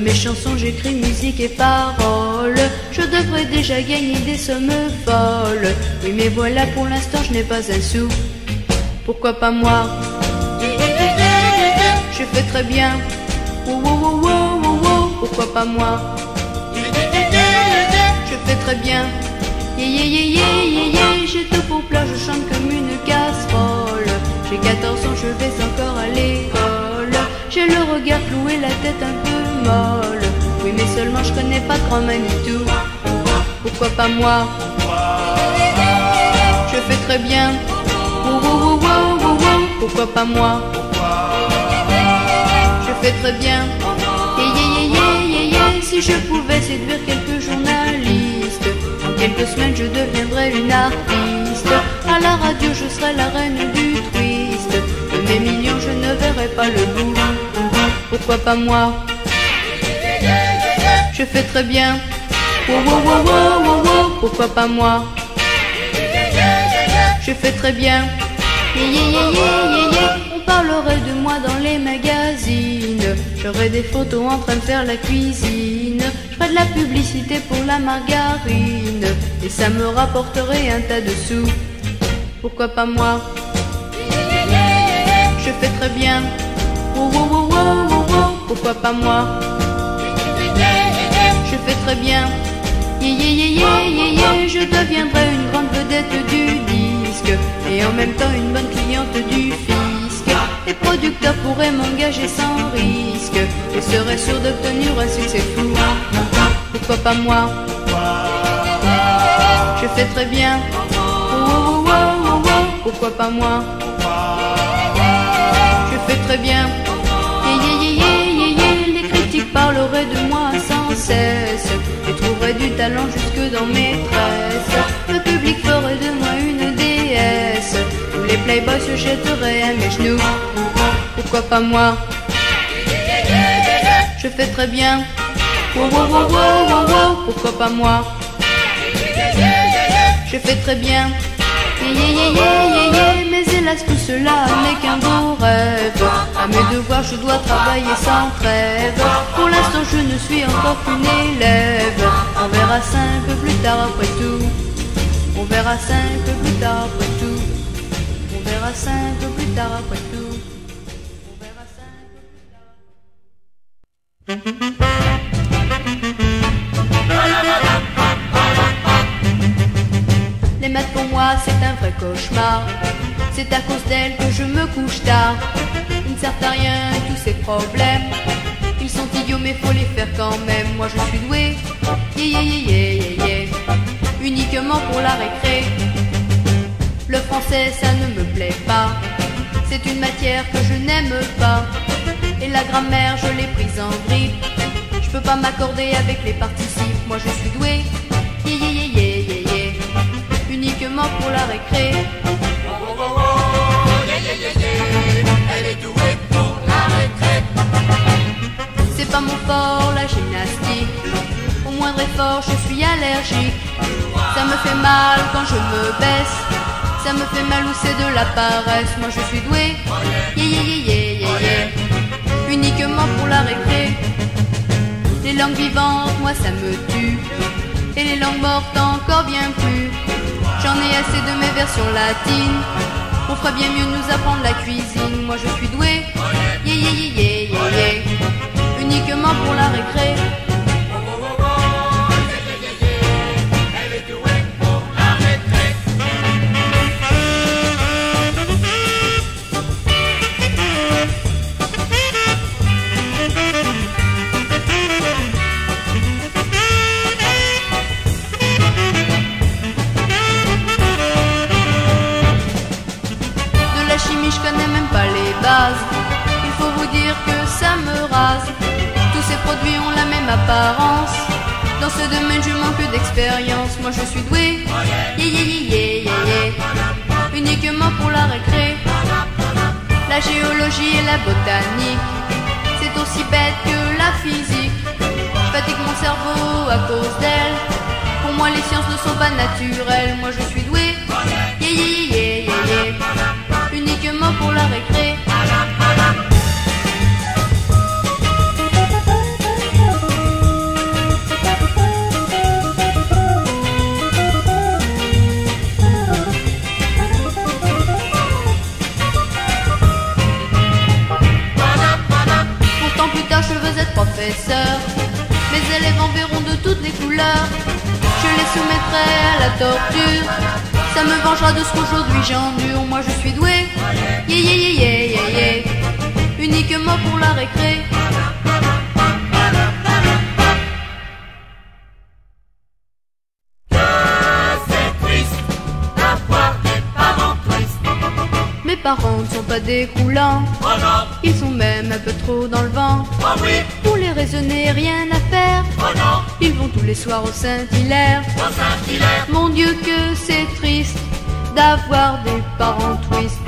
mes chansons, j'écris musique et paroles. Je devrais déjà gagner des sommes folles. Oui, mais voilà, pour l'instant, je n'ai pas un sou. Pourquoi pas moi? Je fais très bien. Pourquoi pas moi? Je fais très bien. J'ai tout pour plat, je chante comme une casserole. J'ai 14 ans, je vais encore à l'école. J'ai le regard flou et la tête un peu molle. Oui, mais seulement je connais pas grand Manitou. Pourquoi pas moi? Je fais très bien. Pourquoi pas moi? Je fais très bien. Si je pouvais séduire quelques journalistes, en quelques semaines je deviendrais une artiste. À la radio je serais la reine du twist. De mes millions je ne verrais pas le bout. Pourquoi pas moi? Je fais très bien. Pourquoi pas moi? Je fais très bien. On parlerait de moi dans les magazines. J'aurais des photos en train de faire la cuisine. Je ferais de la publicité pour la margarine. Et ça me rapporterait un tas de sous. Pourquoi pas moi? Je fais très bien. Pourquoi pas moi? Je fais très bien. Je deviendrai une grande vedette du disque. Et en même temps une bonne cliente du fisc. Les producteurs pourraient m'engager sans risque. Et seraient sûrs d'obtenir un succès fou. Pourquoi pas moi? Je fais très bien. Pourquoi pas moi? Je fais très bien. Les critiques parleraient de moi sans cesse. Et trouveraient du talent jusque dans mes tresses. Le public ferait de moi une déesse. Tous les playboys se jetteraient à mes genoux. Pourquoi pas moi? Je fais très bien. Pourquoi pas moi? Je fais très bien. Mais hélas tout cela n'est qu'un beau rêve. À mes devoirs je dois travailler sans trêve. Pour l'instant je ne suis encore qu'une élève. On verra ça un peu plus tard après tout. On verra ça un peu plus tard après tout. On verra ça un peu plus tard après tout. On verra ça un peu plus tard. Les maths pour moi c'est un vrai cauchemar. C'est à cause d'elles que je me couche tard. Ils ne servent à rien tous ces problèmes. Ils sont idiots mais faut les faire quand même. Moi je suis doué, uniquement pour la récré. Le français ça ne me plaît pas. C'est une matière que je n'aime pas. Et la grammaire je l'ai prise en grippe. Je peux pas m'accorder avec les participes. Moi je suis doué, uniquement pour la récré. Elle est douée pour la récré. C'est pas mon fort la gymnastique. Au moindre effort je suis allergique. Ça me fait mal quand je me baisse. Ça me fait mal ou c'est de la paresse. Moi je suis doué, uniquement pour la récré. Les langues vivantes, moi ça me tue. Et les langues mortes encore bien plus. J'en ai assez de mes versions latines. On ferait bien mieux nous apprendre la cuisine. Moi je suis doué, uniquement pour la récré. Elle est douée pour la récré. Chimie, je connais même pas les bases. Il faut vous dire que ça me rase. Tous ces produits ont la même apparence. Dans ce domaine je manque d'expérience. Moi je suis doué, uniquement pour la récré. La géologie et la botanique, c'est aussi bête que la physique. Je fatigue mon cerveau à cause d'elle. Pour moi les sciences ne sont pas naturelles. Moi je suis doué, uniquement pour la récré. torture. Ça me vengera de ce qu'aujourd'hui j'endure. Moi je suis doué, yeah yeah yeah yeah yeah yeah, uniquement pour la récré. Mes parents ne sont pas des croulants, Oh non, ils sont même un peu trop dans le vent. oh oui, Pour les raisonner, rien à faire, oh non, ils vont tous les soirs au Saint-Hilaire. oh Saint-Hilaire, Mon Dieu que c'est triste d'avoir des parents tristes.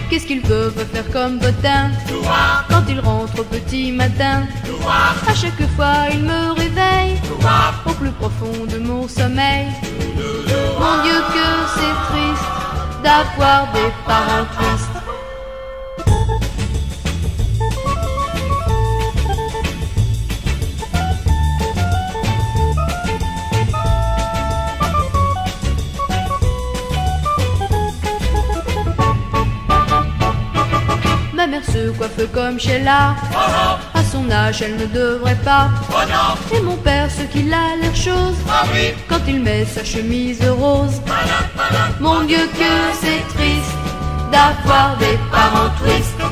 Qu'est-ce qu'ils peuvent faire comme botin voir, quand ils rentrent au petit matin? voir, À chaque fois ils me réveillent voir, au plus profond de mon sommeil. Mon Dieu que c'est triste d'avoir des parents tristes. Ma mère se coiffe comme Sheila, oh non, à son âge elle ne devrait pas. oh non, Et mon père ce qu'il a l'air chose oh oui, quand il met sa chemise rose. Mon Dieu que c'est triste d'avoir des parents tristes.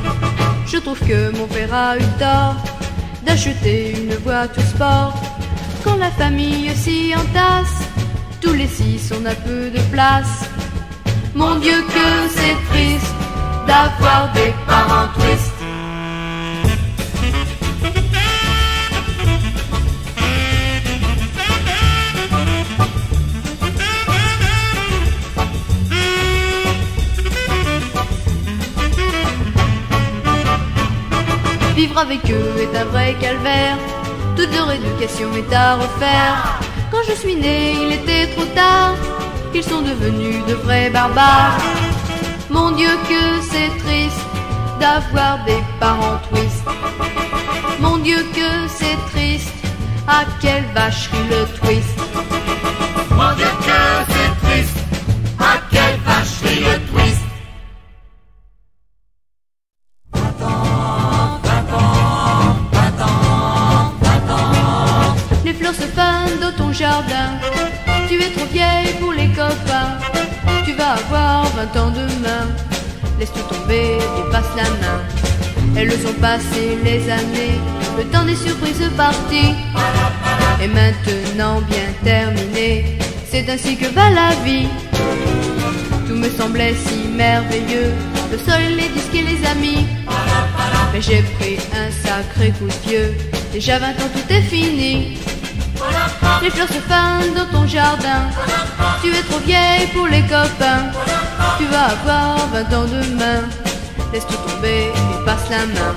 Je trouve que mon père a eu tort d'acheter une voiture sport. Quand la famille s'y entasse, tous les six on a peu de place. Mon Dieu que c'est triste d'avoir des parents tristes. Vivre avec eux est un vrai calvaire, toute leur éducation est à refaire. Quand je suis née, il était trop tard, ils sont devenus de vrais barbares. Mon Dieu que c'est triste d'avoir des parents tristes. Mon Dieu que c'est triste, à quelle vacherie le twist. mon Dieu que c'est triste, à quelle vacherie le twist. Les fleurs se fanent dans ton jardin, tu es trop vieille pour les copains. Tu vas avoir 20 ans demain, laisse tout tomber et passe la main. Elles ont passé les années, le temps des surprises parti. Et maintenant bien terminé, c'est ainsi que va la vie. Tout me semblait si merveilleux, le sol, les disques et les amis. Mais j'ai pris un sacré coup de vieux, déjà 20 ans tout est fini. Les fleurs se fanent dans ton jardin, tu es trop vieille pour les copains. Tu vas avoir 20 ans demain, laisse tout tomber et passe la main.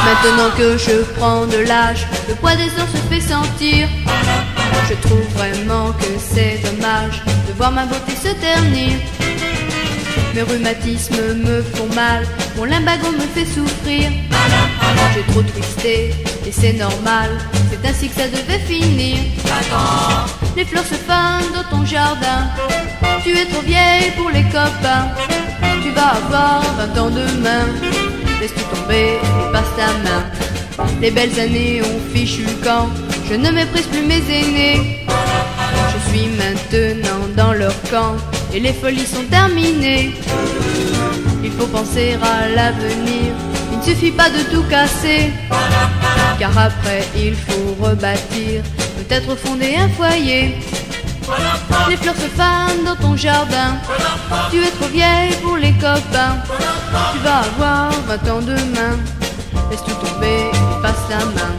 Maintenant que je prends de l'âge, le poids des ans se fait sentir. Je trouve vraiment que c'est dommage de voir ma beauté se ternir. Mes rhumatismes me font mal, mon lumbago me fait souffrir. J'ai trop twisté et c'est normal, c'est ainsi que ça devait finir. Les fleurs se fanent dans ton jardin, tu es trop vieille pour les copains. Tu vas avoir 20 ans demain, laisse tout tomber et passe ta main. Les belles années ont fichu le camp, je ne méprise plus mes aînés. Je suis maintenant dans leur camp et les folies sont terminées. Il faut penser à l'avenir, il ne suffit pas de tout casser. Car après il faut rebâtir, peut-être fonder un foyer. Les fleurs se fanent dans ton jardin, tu es trop vieille pour les copains. Tu vas avoir 20 ans demain, laisse tout tomber et passe la main.